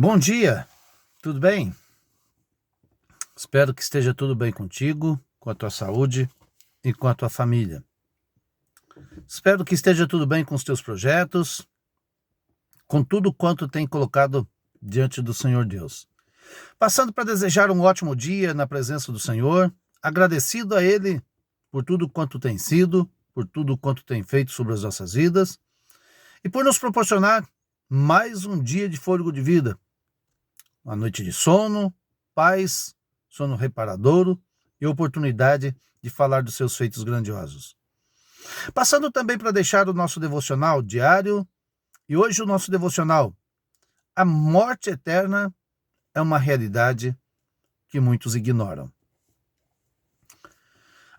Bom dia, tudo bem? Espero que esteja tudo bem contigo, com a tua saúde e com a tua família. Espero que esteja tudo bem com os teus projetos, com tudo quanto tem colocado diante do Senhor Deus. Passando para desejar um ótimo dia na presença do Senhor, agradecido a Ele por tudo quanto tem sido, por tudo quanto tem feito sobre as nossas vidas e por nos proporcionar mais um dia de fôlego de vida. Uma noite de sono, paz, sono reparadouro e oportunidade de falar dos seus feitos grandiosos. Passando também para deixar o nosso devocional diário, e hoje o nosso devocional, a morte eterna é uma realidade que muitos ignoram.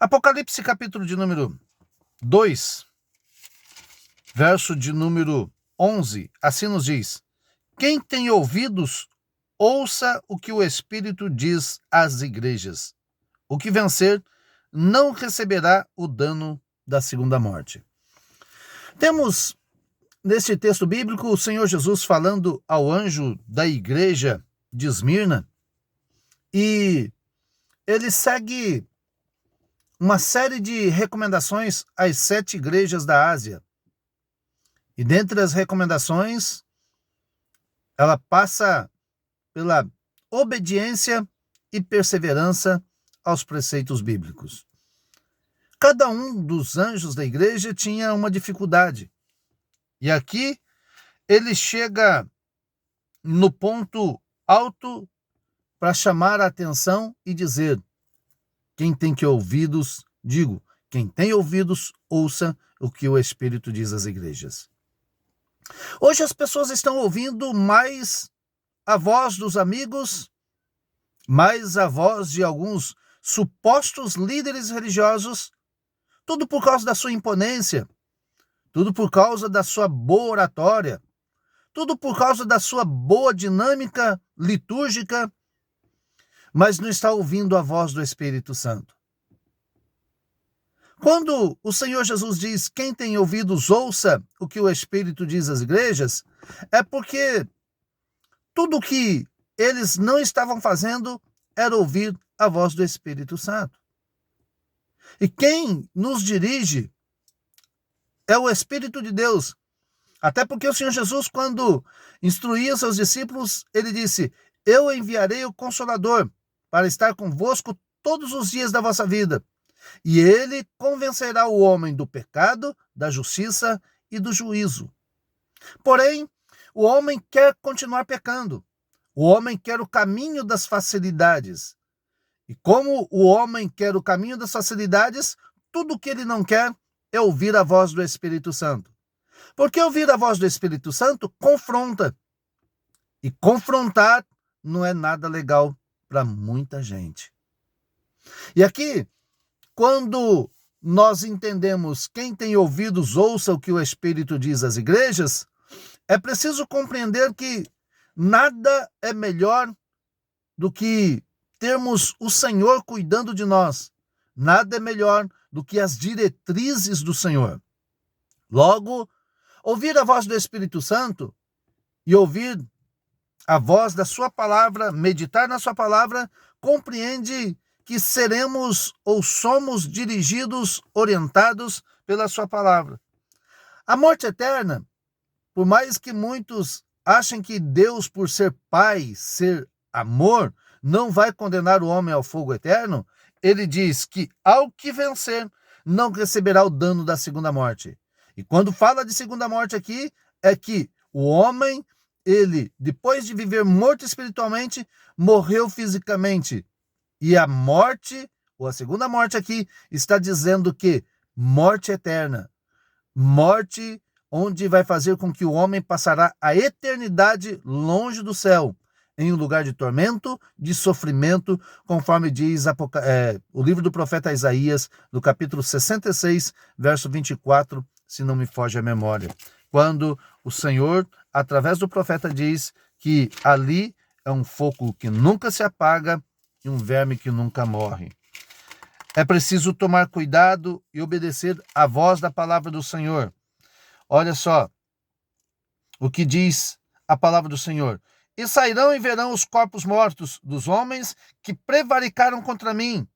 Apocalipse capítulo de número 2, verso de número 11, assim nos diz: quem tem ouvidos, ouça o que o Espírito diz às igrejas. O que vencer não receberá o dano da segunda morte. Temos neste texto bíblico o Senhor Jesus falando ao anjo da igreja de Esmirna, e ele segue uma série de recomendações às 7 igrejas da Ásia. E dentre as recomendações, ela passa pela obediência e perseverança aos preceitos bíblicos. Cada um dos anjos da igreja tinha uma dificuldade. E aqui ele chega no ponto alto para chamar a atenção e dizer: quem tem ouvidos, quem tem ouvidos, ouça o que o Espírito diz às igrejas. Hoje as pessoas estão ouvindo mais a voz dos amigos, mais a voz de alguns supostos líderes religiosos, tudo por causa da sua imponência, tudo por causa da sua boa oratória, tudo por causa da sua boa dinâmica litúrgica, mas não está ouvindo a voz do Espírito Santo. Quando o Senhor Jesus diz: quem tem ouvidos, ouça o que o Espírito diz às igrejas, é porque tudo o que eles não estavam fazendo era ouvir a voz do Espírito Santo. E quem nos dirige é o Espírito de Deus. Até porque o Senhor Jesus, quando instruía seus discípulos, ele disse: eu enviarei o Consolador para estar convosco todos os dias da vossa vida. E ele convencerá o homem do pecado, da justiça e do juízo. Porém, o homem quer continuar pecando. O homem quer o caminho das facilidades. E como o homem quer o caminho das facilidades, tudo o que ele não quer é ouvir a voz do Espírito Santo. Porque ouvir a voz do Espírito Santo confronta. E confrontar não é nada legal para muita gente. E aqui, quando nós entendemos quem tem ouvidos, ouça o que o Espírito diz às igrejas, é preciso compreender que nada é melhor do que termos o Senhor cuidando de nós. Nada é melhor do que as diretrizes do Senhor. Logo, ouvir a voz do Espírito Santo e ouvir a voz da sua palavra, meditar na sua palavra, compreende que seremos ou somos dirigidos, orientados pela sua palavra. A morte eterna, por mais que muitos achem que Deus, por ser Pai, ser amor, não vai condenar o homem ao fogo eterno, ele diz que ao que vencer, não receberá o dano da segunda morte. E quando fala de segunda morte aqui, é que o homem, ele, depois de viver morto espiritualmente, morreu fisicamente. E a morte, ou a segunda morte aqui, está dizendo que morte eterna, morte onde vai fazer com que o homem passará a eternidade longe do céu, em um lugar de tormento, de sofrimento, conforme diz o livro do profeta Isaías, no capítulo 66, verso 24, se não me foge a memória. Quando o Senhor, através do profeta, diz que ali é um fogo que nunca se apaga e um verme que nunca morre. É preciso tomar cuidado e obedecer à voz da palavra do Senhor. Olha só o que diz a palavra do Senhor: E sairão e verão os corpos mortos dos homens que prevaricaram contra mim,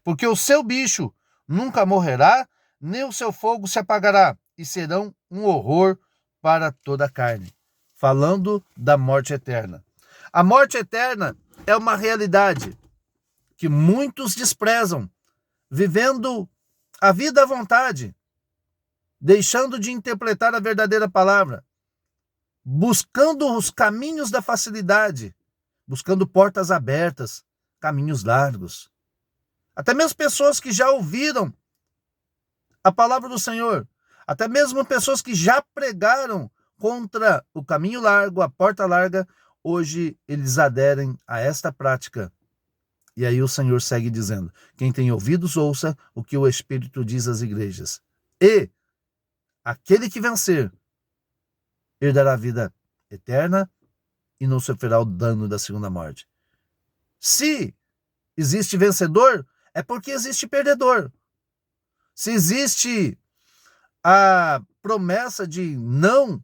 porque o seu bicho nunca morrerá, nem o seu fogo se apagará, e serão um horror para toda a carne. Falando da morte eterna. A morte eterna é uma realidade que muitos desprezam, vivendo a vida à vontade, deixando de interpretar a verdadeira palavra, buscando os caminhos da facilidade, buscando portas abertas, caminhos largos. Até mesmo pessoas que já ouviram a palavra do Senhor, até mesmo pessoas que já pregaram contra o caminho largo, a porta larga, hoje eles aderem a esta prática. E aí o Senhor segue dizendo: quem tem ouvidos, ouça o que o Espírito diz às igrejas. E aquele que vencer herdará a vida eterna e não sofrerá o dano da segunda morte. Se existe vencedor, é porque existe perdedor. Se existe a promessa de não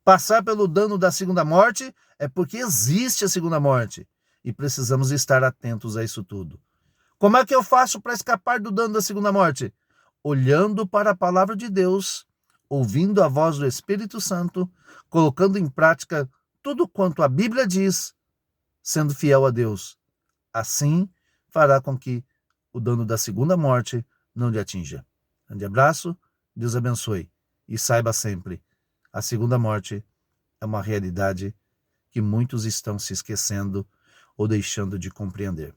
passar pelo dano da segunda morte, é porque existe a segunda morte. E precisamos estar atentos a isso tudo. Como é que eu faço para escapar do dano da segunda morte? Olhando para a palavra de Deus, ouvindo a voz do Espírito Santo, colocando em prática tudo quanto a Bíblia diz, sendo fiel a Deus. Assim fará com que o dano da segunda morte não lhe atinja. Grande abraço, Deus abençoe. E saiba sempre, a segunda morte é uma realidade que muitos estão se esquecendo ou deixando de compreender.